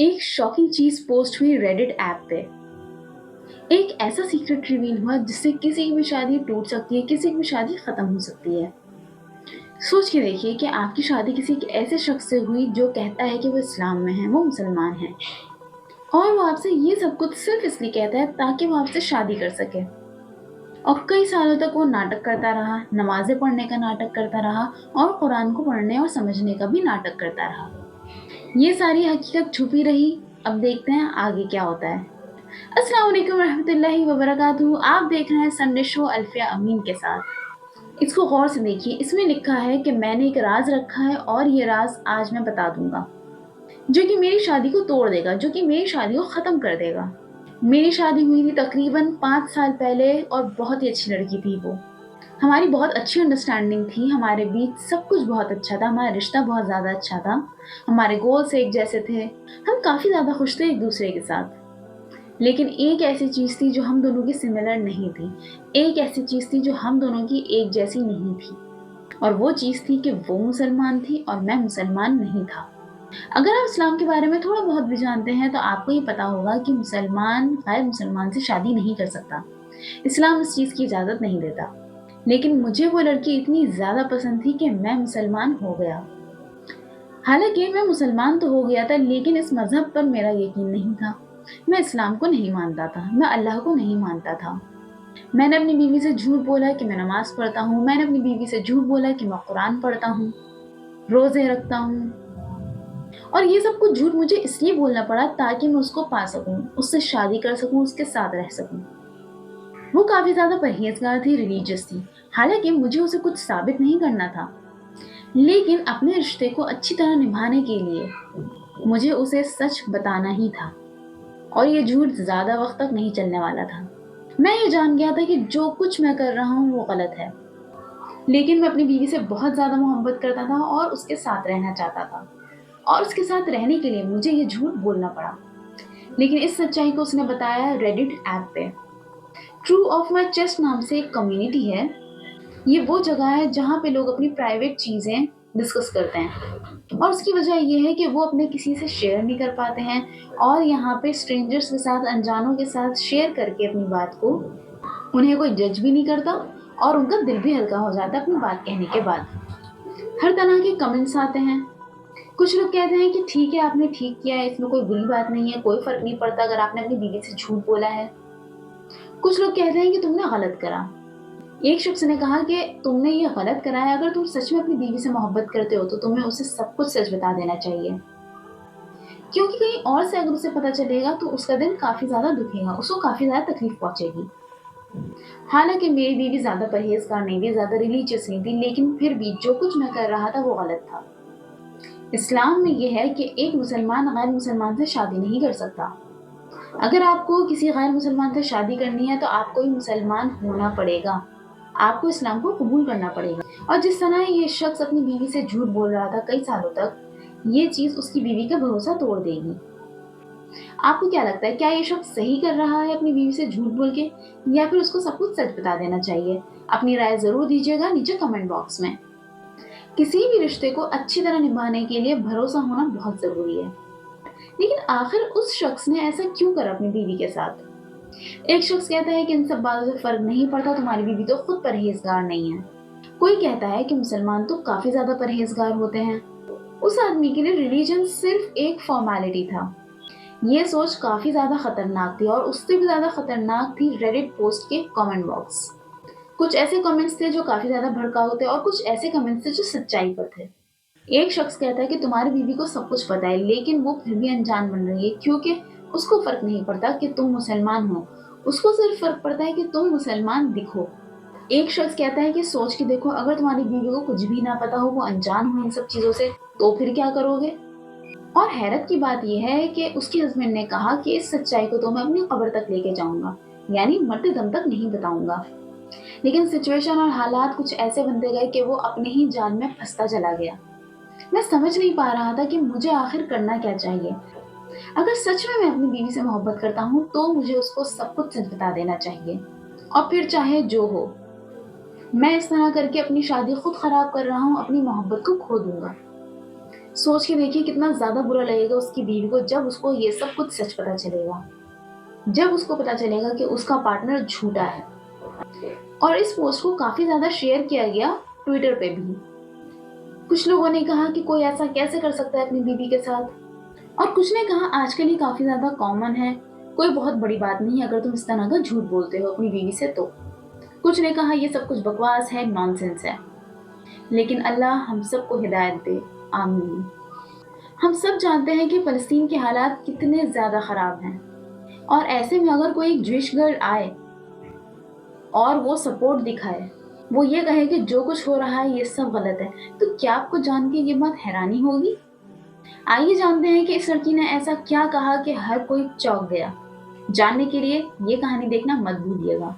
एक शॉकिंग चीज पोस्ट हुई रेडिट ऐप पे। एक ऐसा सीक्रेट रिवील हुआ जिससे किसी की भी शादी टूट सकती है, किसी की भी शादी खत्म हो सकती है। सोच के देखिए कि आपकी शादी किसी एक ऐसे शख्स से हुई जो कहता है कि वो इस्लाम में है, वो मुसलमान है, और वो आपसे ये सब कुछ सिर्फ इसलिए कहता है ताकि वो आपसे शादी कर सके। और कई सालों तक वो नाटक करता रहा, नमाजें पढ़ने का नाटक करता रहा, और कुरान को पढ़ने और समझने का भी नाटक करता रहा। ये सारी हकीकत छुपी रही। अब देखते हैं आगे क्या होता है। अस्सलाम वालेकुम रहमतुल्लाहि व बरकातुहू। आप देख रहे हैं संडे शो अल्फिया अमीन के साथ। इसको गौर से देखिए, इसमें लिखा है कि मैंने एक राज रखा है और ये राज आज मैं बता दूंगा, जो कि मेरी शादी को तोड़ देगा, जो कि मेरी शादी को खत्म कर देगा। मेरी शादी हुई थी तकरीबन 5 साल पहले और बहुत ही अच्छी लड़की थी वो। हमारी बहुत अच्छी अंडरस्टैंडिंग थी, हमारे बीच सब कुछ बहुत अच्छा था, हमारा रिश्ता बहुत ज़्यादा अच्छा था, हमारे गोल्स एक जैसे थे, हम काफ़ी ज़्यादा खुश थे एक दूसरे के साथ। लेकिन एक ऐसी चीज़ थी जो हम दोनों की सिमिलर नहीं थी, एक ऐसी चीज़ थी जो हम दोनों की एक जैसी नहीं थी, और वो चीज़ थी कि वो मुसलमान थी और मैं मुसलमान नहीं था। अगर आप इस्लाम के बारे में थोड़ा बहुत भी जानते हैं तो आपको ये पता होगा कि मुसलमान गैर मुसलमान से शादी नहीं कर सकता। इस्लाम इस चीज़ की इजाज़त नहीं देता। लेकिन मुझे वो लड़की इतनी ज़्यादा पसंद थी कि मैं मुसलमान हो गया। हालांकि मैं मुसलमान तो हो गया था, लेकिन इस मज़हब पर मेरा यकीन नहीं था। मैं इस्लाम को नहीं मानता था, मैं अल्लाह को नहीं मानता था। मैंने अपनी बीवी से झूठ बोला कि मैं नमाज पढ़ता हूँ, मैंने अपनी बीवी से झूठ बोला कि मैं कुरान पढ़ता हूँ, रोज़े रखता हूँ, और ये सब कुछ झूठ मुझे इसलिए बोलना पड़ा ताकि मैं उसको पा सकूँ, उससे शादी कर सकूँ, उसके साथ रह सकूँ। वो काफ़ी ज़्यादा परहेज़गार थी, रिलीजियस थी। हालांकि मुझे उसे कुछ साबित नहीं करना था, लेकिन अपने रिश्ते को अच्छी तरह निभाने के लिए मुझे उसे सच बताना ही था, और ये झूठ ज़्यादा वक्त तक नहीं चलने वाला था। मैं ये जान गया था कि जो कुछ मैं कर रहा हूँ वो गलत है, लेकिन मैं अपनी बीवी से बहुत ज़्यादा मोहब्बत करता था और उसके साथ रहना चाहता था, और उसके साथ रहने के लिए मुझे ये झूठ बोलना पड़ा। लेकिन इस सच्चाई को उसने बताया रेडिट ऐप पे। ट्रू ऑफ माई चेस्ट नाम से एक कम्युनिटी है। ये वो जगह है जहाँ पे लोग अपनी प्राइवेट चीज़ें डिस्कस करते हैं, और उसकी वजह ये है कि वो अपने किसी से शेयर नहीं कर पाते हैं, और यहाँ पे स्ट्रेंजर्स के साथ, अनजानों के साथ शेयर करके अपनी बात को उन्हें कोई जज भी नहीं करता, और उनका दिल भी हल्का हो जाता है अपनी बात कहने के बाद। हर तरह के कमेंट्स आते हैं। कुछ लोग कहते हैं कि ठीक है, आपने ठीक किया है, इसमें कोई बुरी बात नहीं है, कोई फर्क नहीं पड़ता अगर आपने अपनी बीवी से झूठ बोला है। कुछ लोग कहते हैं कि तुमने गलत करा। एक शख्स ने कहा कि तुमने ये गलत करा है, अगर तुम सच में अपनी बीवी से मोहब्बत करते हो तो तुम्हें उसे सब कुछ सच बता देना चाहिए, क्योंकि कहीं और से अगर उसे पता चलेगा तो उसका दिल काफी ज्यादा दुखेगा, उसको काफी ज्यादा तकलीफ पहुंचेगी। हालांकि मेरी बीवी ज्यादा परहेजगार नहीं थी, ज्यादा रिलीजियस नहीं थी, लेकिन फिर भी जो कुछ मैं कर रहा था वो गलत था। इस्लाम में यह है कि एक मुसलमान गैर मुसलमान से शादी नहीं कर सकता। अगर आपको किसी गैर मुसलमान से शादी करनी है तो आपको भी मुसलमान होना पड़ेगा, आपको इस्लाम को कबूल करना पड़ेगा। और जिस तरह ये शख्स अपनी बीवी से झूठ बोल रहा था कई सालों तक, ये चीज उसकी बीवी का भरोसा तोड़ देगी। आपको क्या लगता है, क्या ये शख्स सही कर रहा है अपनी बीवी से झूठ बोल के, या फिर उसको सब कुछ सच बता देना चाहिए? अपनी राय जरूर दीजिएगा नीचे कमेंट बॉक्स में। किसी भी रिश्ते को अच्छी तरह निभाने के लिए भरोसा होना बहुत जरूरी है, लेकिन आखिर उस शख्स ने ऐसा क्यों करा अपनी बीवी के साथ? एक शख्स कहता है कि इन सब बातों से फर्क नहीं पड़ता, तुम्हारी बीवी तो खुद परहेजगार नहीं है। कोई कहता है कि मुसलमान तो काफी ज्यादा परहेजगार होते हैं। उस आदमी के लिए रिलीजन सिर्फ एक फॉर्मेलिटी था। ये सोच काफी ज्यादा खतरनाक थी, और उससे भी ज्यादा खतरनाक थी रेडिट पोस्ट के कमेंट बॉक्स। कुछ ऐसे कमेंट्स थे जो काफी ज्यादा भड़काऊ थे, और कुछ ऐसे कमेंट्स थे जो सच्चाई पर थे। एक शख्स कहता है कि तुम्हारी बीवी को सब कुछ पता है, लेकिन वो फिर भी अनजान बन रही है, क्योंकि उसको फर्क नहीं पड़ता कि तुम मुसलमान हो, उसको सिर्फ फर्क पड़ता है कि तुम मुसलमान दिखो। एक शख्स कहता है कि सोच के देखो, अगर तुम्हारी बीवी को कुछ भी ना पता हो, वो अनजान हो इन सब चीजों से, तो फिर क्या करोगे? और हैरत की बात यह है कि उसके हस्बैंड ने कहा कि इस सच्चाई को तो मैं अपनी कब्र तक लेके जाऊंगा, यानी मरते दम तक नहीं बताऊंगा। लेकिन सिचुएशन और हालात कुछ ऐसे बनते गए कि वो अपने ही जाल में फंसता चला गया। मैं समझ नहीं पा रहा था कि मुझे आखिर करना क्या चाहिए। अगर सच में मैं अपनी बीवी से मोहब्बत करता हूँ तो मुझे उसको सब कुछ सच बता देना चाहिए, और फिर चाहे जो हो। मैं इस तरह करके अपनी शादी खुद खराब कर रहा हूँ, अपनी मोहब्बत को खो दूंगा। सोच के देखिए कितना ज़्यादा बुरा लगेगा उसकी बीवी को जब उसको ये सब कुछ सच पता चलेगा। जब उसको पता चलेगा कि उसका पार्टनर झूठा है। और इस पोस्ट को काफ़ी ज़्यादा शेयर किया गया ट्विटर पे भी। कुछ लोगों ने कहा कि कोई ऐसा कैसे कर सकता है अपनी बीवी के साथ, और कुछ ने कहा आजकल ये काफ़ी ज़्यादा कॉमन है, कोई बहुत बड़ी बात नहीं है अगर तुम इस तरह का झूठ बोलते हो अपनी बीवी से तो। कुछ ने कहा ये सब कुछ बकवास है, नॉनसेंस है। लेकिन अल्लाह हम सबको हिदायत दे, आमीन। हम सब जानते हैं कि फ़लस्तीन के हालात कितने ज़्यादा ख़राब हैं, और ऐसे में अगर कोई एक ज्यूइश गर्ल आए और वो सपोर्ट दिखाए, वो ये कहे कि जो कुछ हो रहा है ये सब गलत है, तो क्या आपको जान के ये बात हैरानी होगी? आइए जानते हैं कि इस लड़की ने ऐसा क्या कहा कि हर कोई चौंक गया। जानने के लिए ये कहानी देखना मत भूलिएगा।